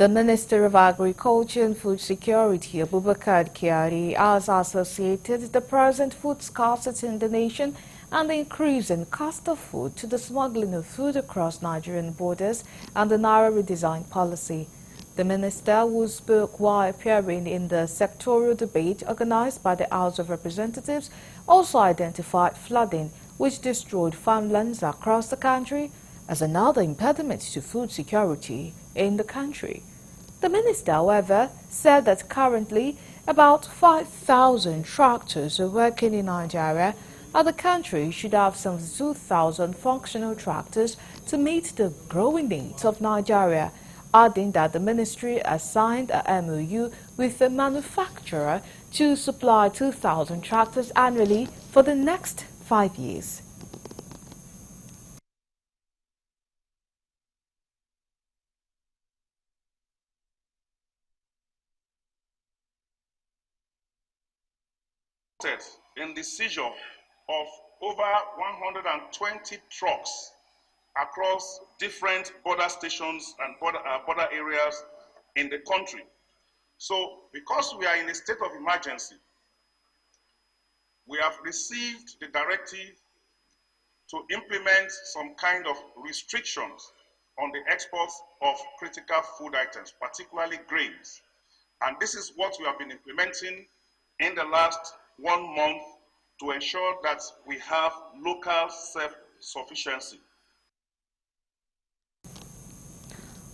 The Minister of Agriculture and Food Security, Abubakar Kyari, has associated the present food scarcity in the nation and the increase in cost of food to the smuggling of food across Nigerian borders and the Naira redesign policy. The minister, who spoke while appearing in the sectorial debate organized by the House of Representatives, also identified flooding, which destroyed farmlands across the country, as another impediment to food security in the country. The minister, however, said that currently about 5,000 tractors are working in Nigeria, and the country should have some 2,000 functional tractors to meet the growing needs of Nigeria, adding that the ministry has signed a MOU with the manufacturer to supply 2,000 tractors annually for the next 5 years. In the seizure of over 120 trucks across different border stations and border areas in the country. So, because we are in a state of emergency, we have received the directive to implement some kind of restrictions on the exports of critical food items, particularly grains. And this is what we have been implementing in the last 1 month to ensure that we have local self-sufficiency.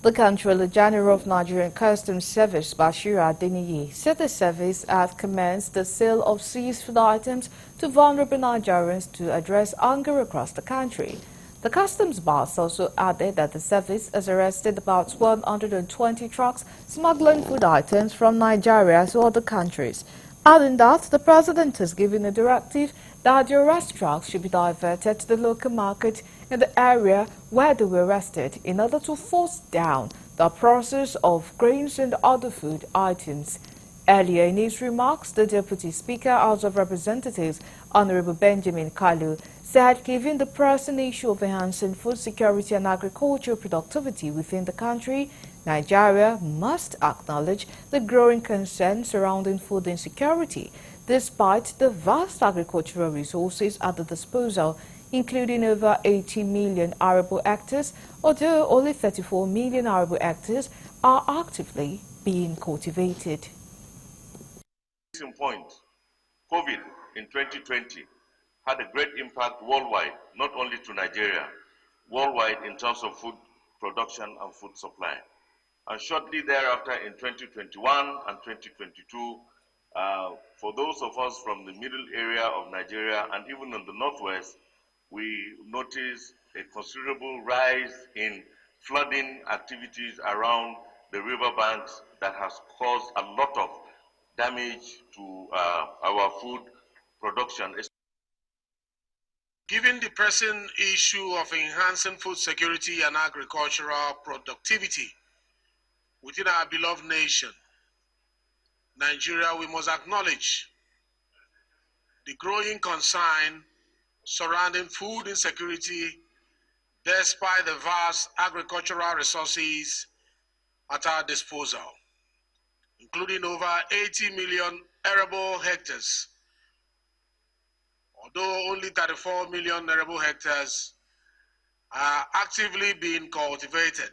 The Controller General of Nigerian Customs Service, Bashir Adeniyi, said the service had commenced the sale of seized food items to vulnerable Nigerians to address hunger across the country. The customs boss also added that the service has arrested about 120 trucks smuggling food items from Nigeria to other countries, adding that the president has given a directive that the arrest trucks should be diverted to the local market in the area where they were arrested in order to force down the process of grains and other food items. Earlier in his remarks, the Deputy Speaker, House of Representatives, Honorable Benjamin Kalu, said given the pressing issue of enhancing food security and agricultural productivity within the country, Nigeria must acknowledge the growing concern surrounding food insecurity, despite the vast agricultural resources at the disposal, including over 80 million arable hectares, although only 34 million arable hectares are actively being cultivated. In point, COVID in 2020 had a great impact worldwide, not only to Nigeria, worldwide in terms of food production and food supply. And shortly thereafter in 2021 and 2022, for those of us from the middle area of Nigeria and even in the northwest, we noticed a considerable rise in flooding activities around the riverbanks that has caused a lot of damage to our food production. Given the pressing issue of enhancing food security and agricultural productivity within our beloved nation, Nigeria, we must acknowledge the growing concern surrounding food insecurity despite the vast agricultural resources at our disposal, including over 80 million arable hectares, although only 34 million arable hectares are actively being cultivated.